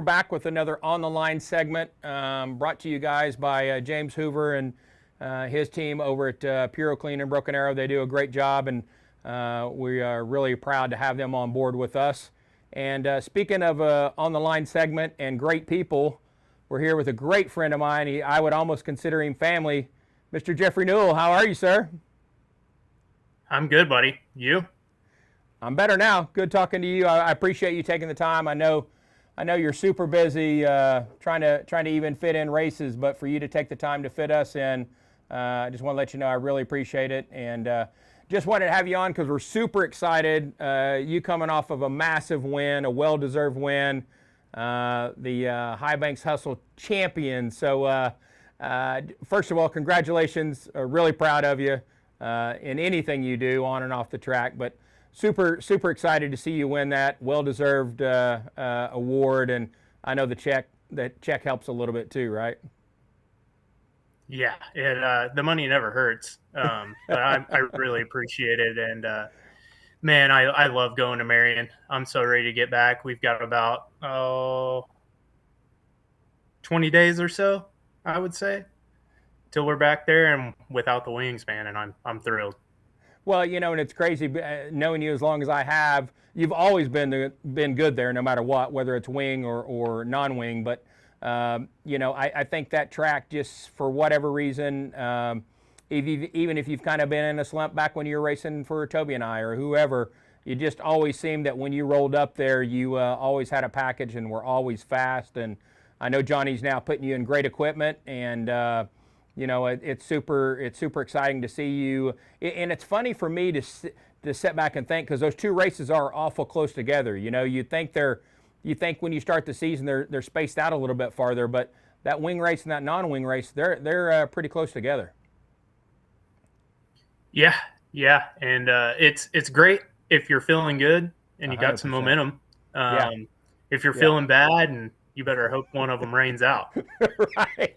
we're back with another On the Line segment brought to you guys by James Hoover and his team over at Puro Clean and Broken Arrow. They do a great job, and we are really proud to have them on board with us. And speaking of On the Line segment and great people, we're here with a great friend of mine. I would almost consider him family, Mr. Jeffrey Newell. How are you, sir? I'm good, buddy. You? I'm better now. Good talking to you. I appreciate you taking the time. I know you're super busy trying to even fit in races, but for you to take the time to fit us in, I just want to let you know I really appreciate it, and just wanted to have you on because we're super excited. You coming off of a massive win, a well-deserved win, the High Banks Hustle champion. So first of all, congratulations. Really proud of you in anything you do on and off the track, but super excited to see you win that well-deserved award, and I know the check helps a little bit too, right? Yeah, the money never hurts, but I really appreciate it, and man, I love going to Marion. I'm so ready to get back. We've got about 20 days or so, I would say, till we're back there and without the wings, man, and I'm thrilled. Well, and it's crazy knowing you as long as I have. You've always been good there, no matter what, whether it's wing or non-wing. But I think that track, just for whatever reason, even if you've kind of been in a slump back when you were racing for Toby and I or whoever, you just always seemed that when you rolled up there, you always had a package and were always fast. And I know Johnny's now putting you in great equipment, and it's super exciting to see you. And it's funny for me to sit back and think, because those two races are awful close together. You think when you start the season they're spaced out a little bit farther, but that wing race and that non-wing race, they're pretty close together. Yeah, and it's great if you're feeling good and you got some 100%. momentum. Yeah. If you're feeling bad, and you better hope one of them rains out. Right.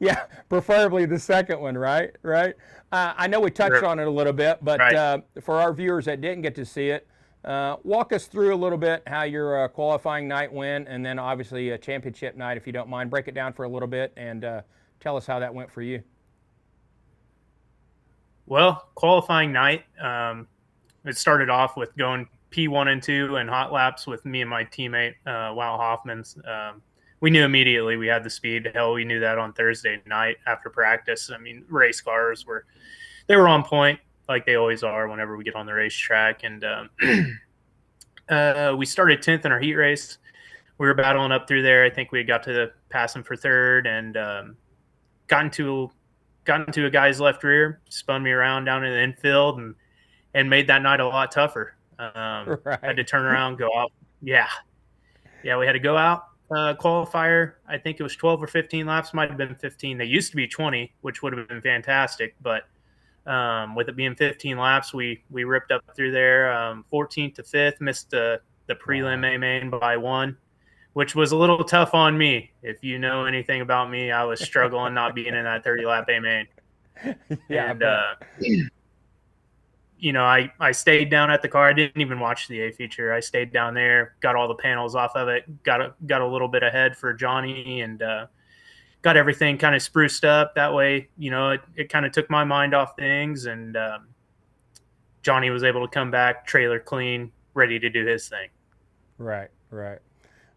Yeah. Preferably the second one, right? I know we touched on it a little bit, but right. For our viewers that didn't get to see it, walk us through a little bit how your qualifying night went, and then obviously a championship night, if you don't mind. Break it down for a little bit and tell us how that went for you. Well, qualifying night, it started off with going P1 and 2 and hot laps with me and my teammate, Wow Hoffman's. We knew immediately we had the speed. Hell, we knew that on Thursday night after practice. I mean, race cars were on point, like they always are whenever we get on the racetrack. And we started 10th in our heat race. We were battling up through there. I think we got to pass him for third, and got into a guy's left rear, spun me around down in the infield, and made that night a lot tougher. Right. Had to turn around, go out. Yeah, we had to go out. Qualifier, I think it was 12 or 15 laps, might have been 15. They used to be 20, which would have been fantastic, but with it being 15 laps, we ripped up through there. 14th to 5th, missed the prelim A main by one, which was a little tough on me. If you know anything about me, I was struggling not being in that 30 lap A main. Yeah, and I stayed down at the car. I didn't even watch the A feature. I stayed down there, got all the panels off of it, got a little bit ahead for Johnny, and got everything kind of spruced up. That way, it kind of took my mind off things, and Johnny was able to come back trailer clean, ready to do his thing. Right.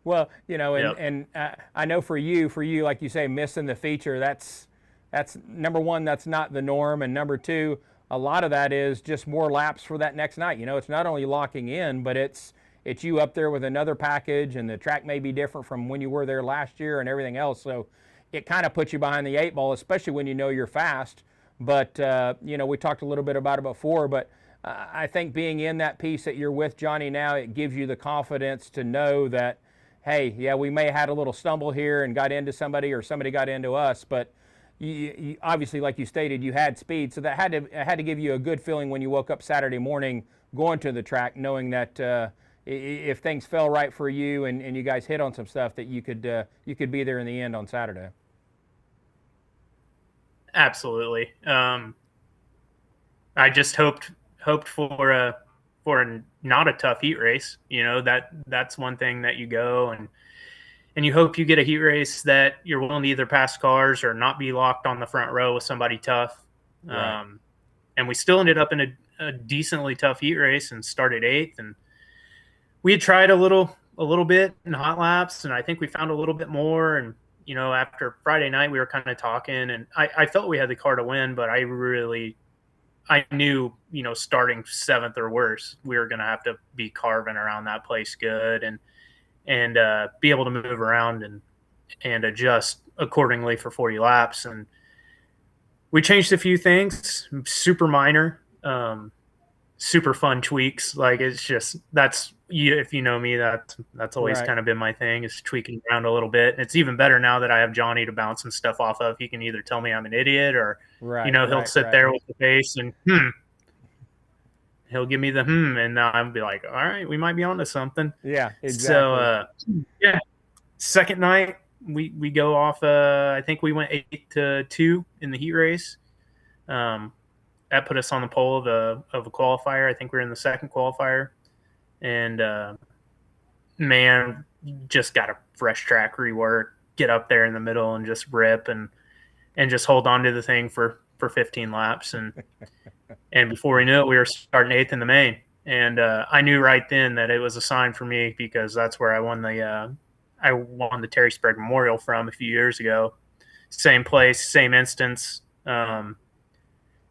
Well, and I know for you, like you say, missing the feature, that's number one, that's not the norm, and number two, a lot of that is just more laps for that next night. It's not only locking in, but it's you up there with another package, and the track may be different from when you were there last year and everything else. So it kind of puts you behind the eight ball, especially when you know you're fast. But we talked a little bit about it before, but I think being in that piece that you're with Johnny now, it gives you the confidence to know that, hey, yeah, we may have had a little stumble here and got into somebody, or somebody got into us, but you obviously, like you stated, you had speed, so that had to give you a good feeling when you woke up Saturday morning going to the track, knowing that if things fell right for you and you guys hit on some stuff, that you could be there in the end on Saturday. Absolutely. I just hoped for not a tough heat race. That's one thing that you go, and and you hope you get a heat race that you're willing to either pass cars or not be locked on the front row with somebody tough. Right. And we still ended up in a decently tough heat race and started eighth. And we had tried a little bit in hot laps, and I think we found a little bit more. And after Friday night, we were kind of talking, and I felt we had the car to win, but I knew, starting seventh or worse, we were going to have to be carving around that place good and be able to move around and adjust accordingly for 40 laps. And we changed a few things, super minor, super fun tweaks. Like it's just if you know me, that's always Right. kind of been my thing, is tweaking around a little bit. And it's even better now that I have Johnny to bounce some stuff off of. He can either tell me I'm an idiot or Right. he'll Right. sit Right. there with the face and he'll give me the and I'll be like, all right, we might be onto something. Yeah. So Exactly. yeah, second night we go off. I think we went 8-2 in the heat race. That put us on the pole of a qualifier. I think we were in the second qualifier, and man, just got a fresh track rework. Get up there in the middle and just rip and just hold on to the thing for 15 laps. And before we knew it, we were starting eighth in the main. And I knew right then that it was a sign for me, because that's where I won the Terry Sprague Memorial from a few years ago. Same place, same instance.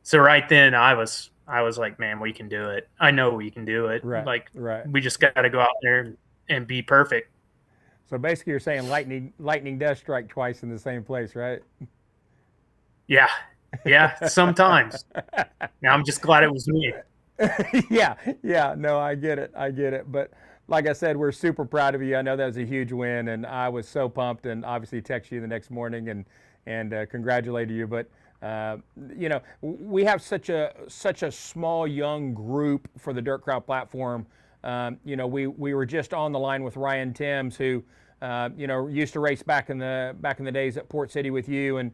So right then I was like, man, we can do it. I know we can do it. Right. Like, Right. we just got to go out there and be perfect. So basically, you're saying lightning does strike twice in the same place, right? Yeah. Yeah. Sometimes. Now I'm just glad it was me. Yeah, yeah. No, I get it. I get it. But like I said, we're super proud of you. I know that was a huge win, and I was so pumped. And obviously, text you the next morning and congratulated you. But uh, we have such a small young group for the Dirt Crowd platform. We were just on the line with Ryan Timms, who used to race back in the days at Port City with you, and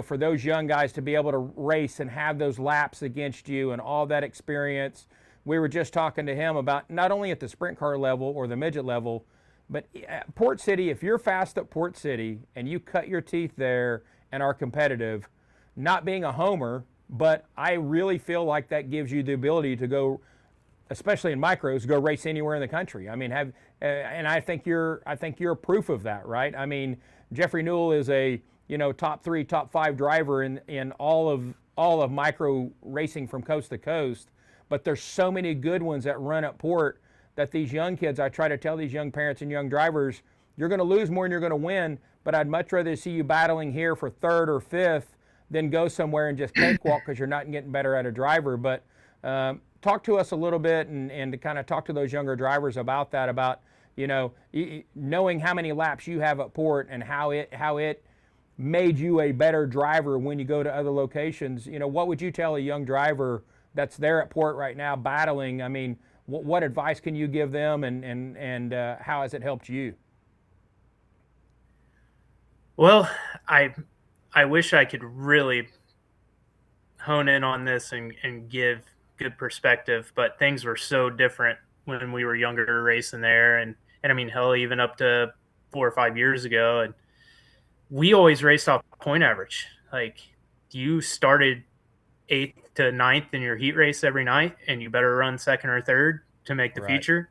for those young guys to be able to race and have those laps against you and all that experience. We were just talking to him about not only at the sprint car level or the midget level, but at Port City, if you're fast at Port City and you cut your teeth there and are competitive, not being a homer, but I really feel like that gives you the ability to go, especially in micros, go race anywhere in the country. I mean, and I think you're proof of that, right? I mean, Jeffrey Newell is a top 3, top 5 driver in all of micro racing from coast to coast. But there's so many good ones that run at Port that these young kids, I try to tell these young parents and young drivers, you're going to lose more than you're going to win. But I'd much rather see you battling here for third or fifth than go somewhere and just cakewalk because you're not getting better at a driver. But talk to us a little bit and to kind of talk to those younger drivers about that, about knowing how many laps you have at Port and how it made you a better driver when you go to other locations. What would you tell a young driver that's there at Port right now battling? I mean, what advice can you give them, and how has it helped you? Well, I wish I could really hone in on this and give good perspective, but things were so different when we were younger racing there. And I mean, hell, even up to 4 or 5 years ago. And we always raced off point average. Like, you started eighth to ninth in your heat race every night, and you better run second or third to make the Right. feature.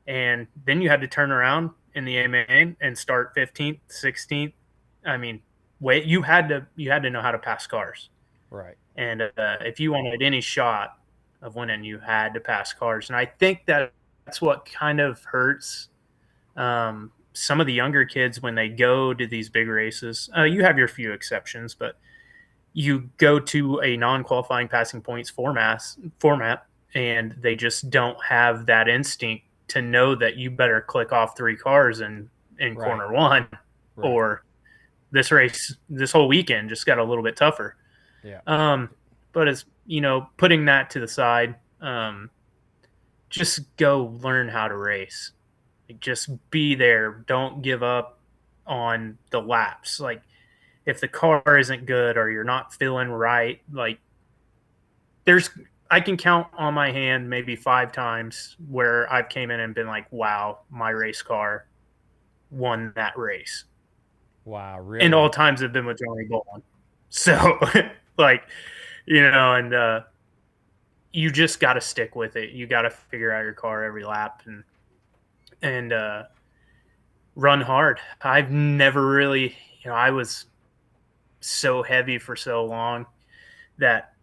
And then you had to turn around in the AMA and start 15th, 16th. I mean, you had to know how to pass cars. Right. And if you wanted any shot of winning, you had to pass cars. And I think that's what kind of hurts some of the younger kids when they go to these big races. You have your few exceptions, but you go to a non-qualifying passing points format, and they just don't have that instinct to know that you better click off 3 cars in Right. corner 1, Right. or this whole weekend just got a little bit tougher. Yeah. Um, but as putting that to the side, just go learn how to race. Like, just be there. Don't give up on the laps. Like, if the car isn't good or you're not feeling right, like, I can count on my hand maybe 5 times where I've came in and been like, wow, my race car won that race. Wow, And all really? times have been with Johnny Bolin. So, like, and you just got to stick with it. You got to figure out your car every lap and run hard. I've never really, I was so heavy for so long that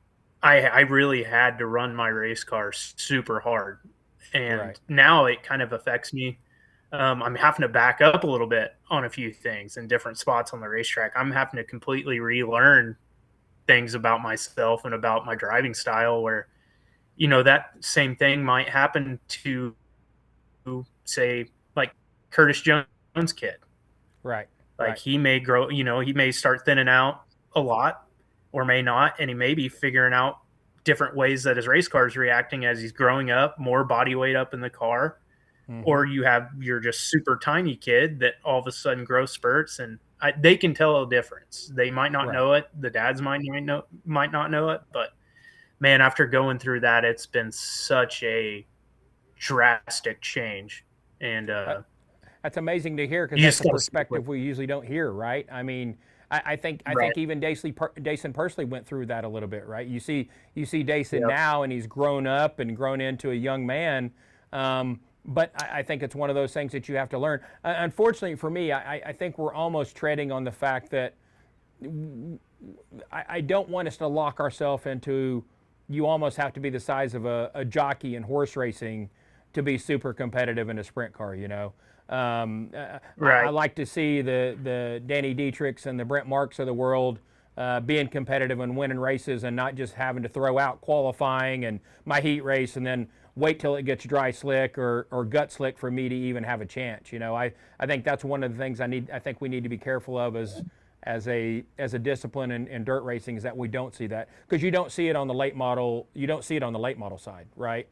I really had to run my race car super hard. Right. And now it kind of affects me. I'm having to back up a little bit on a few things in different spots on the racetrack. I'm having to completely relearn things about myself and about my driving style where, that same thing might happen to, say, like Curtis Jones' kid. Right. Like Right. he may grow, he may start thinning out a lot or may not, and he may be figuring out different ways that his race car is reacting as he's growing up, more body weight up in the car. Mm-hmm. Or you're just super tiny kid that all of a sudden grows spurts, and they can tell a difference. They might not Right. know it. The dads might not know it, but man, after going through that, it's been such a drastic change, and That's amazing to hear because you that's just a got to stick with perspective we usually don't hear, right? I mean, I it. Right. think even Dason personally went through that a little bit, right? You see Dason Yep. now, and he's grown up and grown into a young man. But I think it's one of those things that you have to learn. Unfortunately for me, I think we're almost treading on the fact that I don't want us to lock ourselves into you almost have to be the size of a jockey in horse racing to be super competitive in a sprint car, you know. I Right. like to see the Danny Dietrichs and the Brent Marks of the world being competitive and winning races and not just having to throw out qualifying and my heat race and then wait till it gets dry slick or gut slick for me to even have a chance. You know, I think that's one of the things I think we need to be careful of as a discipline in dirt racing is that we don't see that because you don't see it on the late model. You don't see it on the late model side, right?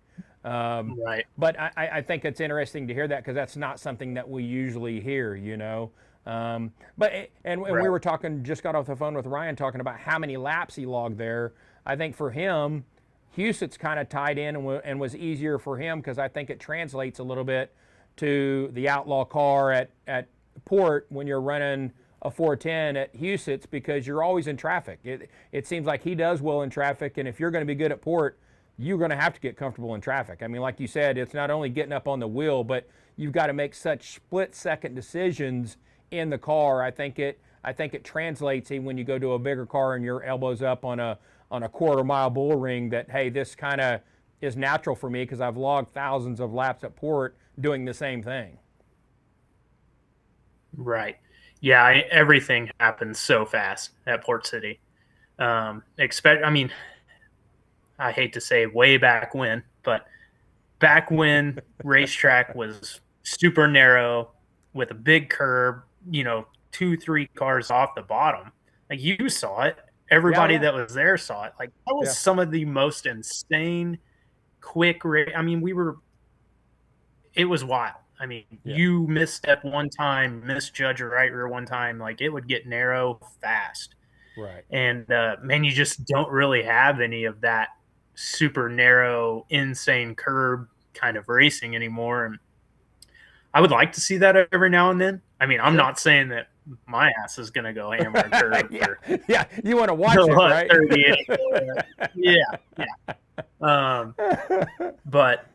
Right. But I think it's interesting to hear that because that's not something that we usually hear, you know. And we Right. were talking, just got off the phone with Ryan talking about how many laps he logged there. I think for him, Huset's kind of tied in and was easier for him because I think it translates a little bit to the outlaw car at Port when you're running a 410 at Huset's because you're always in traffic. It seems like he does well in traffic, and if you're going to be good at Port, you're going to have to get comfortable in traffic. I mean, like you said, it's not only getting up on the wheel, but you've got to make such split-second decisions in the car. I think it translates even when you go to a bigger car and your elbows up on a quarter-mile bull ring that hey, this kind of is natural for me because I've logged thousands of laps at Port doing the same thing. Right. Yeah. Everything happens so fast at Port City. I mean, I hate to say way back when, but back when racetrack was super narrow with a big curb, 2, 3 cars off the bottom. Like you saw it. Yeah, Everybody yeah, that was there saw it. Like that was yeah, some of the most insane quick I mean, it was wild. I mean, yeah. you misstep one time, misjudge a right rear one time, like it would get narrow fast. Right. And man, you just don't really have any of that super narrow, insane curb kind of racing anymore. And I would like to see that every now and then. I mean, I'm Sure. not saying that my ass is going to go hammer a curb Yeah, for yeah. You want to watch it, right? 30 anymore. Yeah, yeah. But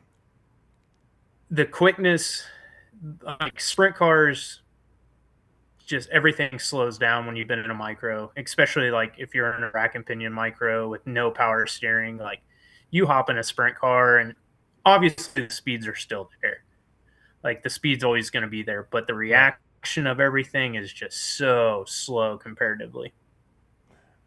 the quickness, like sprint cars, just everything slows down when you've been in a micro, especially like if you're in a rack and pinion micro with no power steering. Like you hop in a sprint car, and obviously the speeds are still there. Like the speed's always going to be there, but the Right. reaction of everything is just so slow comparatively.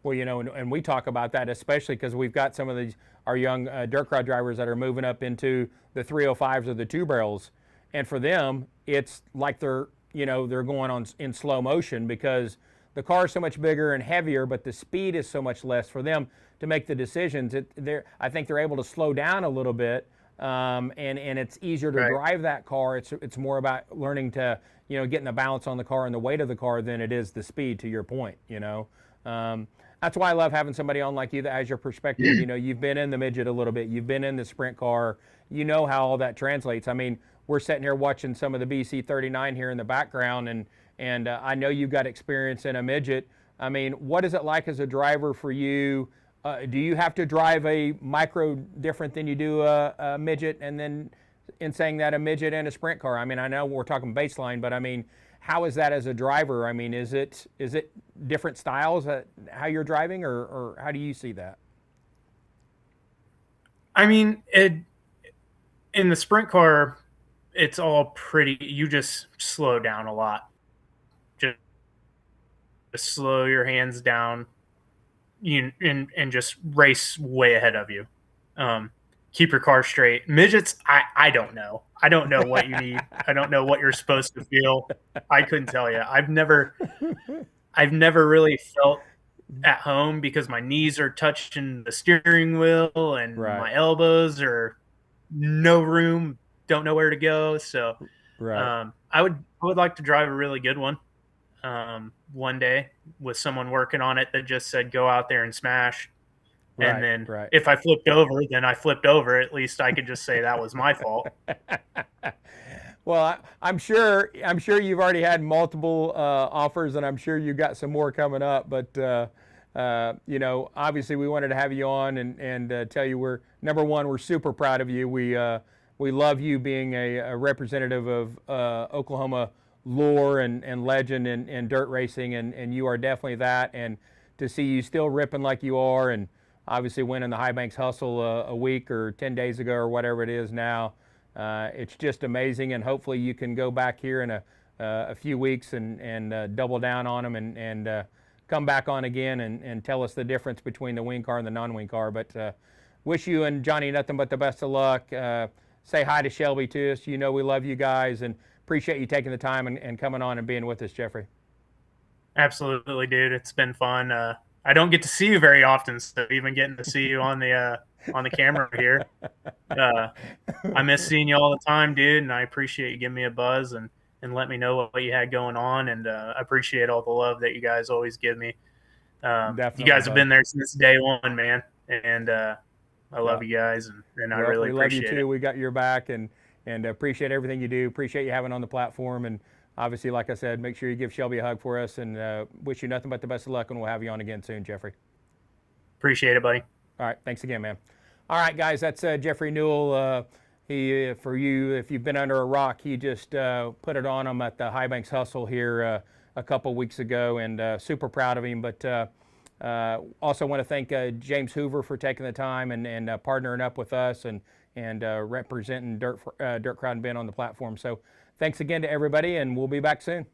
Well, you know, and we talk about that especially because we've got some of these our young dirt crowd drivers that are moving up into the 305s or the two barrels, and for them, it's like they're going on in slow motion because the car is so much bigger and heavier, but the speed is so much less for them to make the decisions. I think they're able to slow down a little bit, and it's easier to Right. drive that car. It's more about learning to getting the balance on the car and the weight of the car than it is the speed. To your point, that's why I love having somebody on like you that has your perspective. You know, you've been in the midget a little bit, you've been in the sprint car, you know how all that translates. I mean, we're sitting here watching some of the BC-39 here in the background, and I know you've got experience in a midget. I mean, what is it like as a driver for you? Do you have to drive a micro different than you do a midget? And then in saying that, a midget and a sprint car, I mean, I know we're talking baseline, but I mean, how is that as a driver? I mean, is it different styles how you're driving, or how do you see that? I mean, in the sprint car, it's all pretty. You just slow down a lot. Just slow your hands down. And just race way ahead of you. Keep your car straight. Midgets, I don't know. I don't know what you need. I don't know what you're supposed to feel. I couldn't tell you. I've never really felt at home because my knees are touching the steering wheel and Right, my elbows are no room. Don't know where to go. So right, I would like to drive a really good one one day with someone working on it that just said go out there and smash. And right, then right. if I flipped over, then I flipped over. At least I could just say that was my fault. Well, I'm sure you've already had multiple offers, and I'm sure you got some more coming up. But you know, obviously, we wanted to have you on and tell you we're number one. We're super proud of you. We love you being a representative of Oklahoma lore and legend in dirt racing, and you are definitely that. And to see you still ripping like you are, and obviously winning the High Banks Hustle a week or 10 days ago or whatever it is now. It's just amazing, and hopefully you can go back here in a few weeks and double down on them and come back on again and tell us the difference between the wing car and the non-wing car. But wish you and Johnny nothing but the best of luck. Say hi to Shelby to us. You know we love you guys and appreciate you taking the time and coming on and being with us, Jeffrey. Absolutely, dude. It's been fun. I don't get to see you very often, so even getting to see you on the camera here, uh, I miss seeing you all the time, dude. And I appreciate you giving me a buzz and let me know what you had going on. And I appreciate all the love that you guys always give me. You Definitely, guys have bud. been there since day one, man. And I Yeah. love you guys, and I Well, really we love you appreciate it. too. We got your back and appreciate everything you do. Appreciate you having on the platform. And obviously, like I said, make sure you give Shelby a hug for us and wish you nothing but the best of luck. And we'll have you on again soon, Jeffrey. Appreciate it, buddy. All right. Thanks again, man. All right, guys. That's Jeffrey Newell. He, for you, if you've been under a rock, he just put it on him at the High Banks Hustle here a couple weeks ago, and super proud of him. But also want to thank James Hoover for taking the time and partnering up with us and representing Dirt Crowd and Ben on the platform. So thanks again to everybody, and we'll be back soon.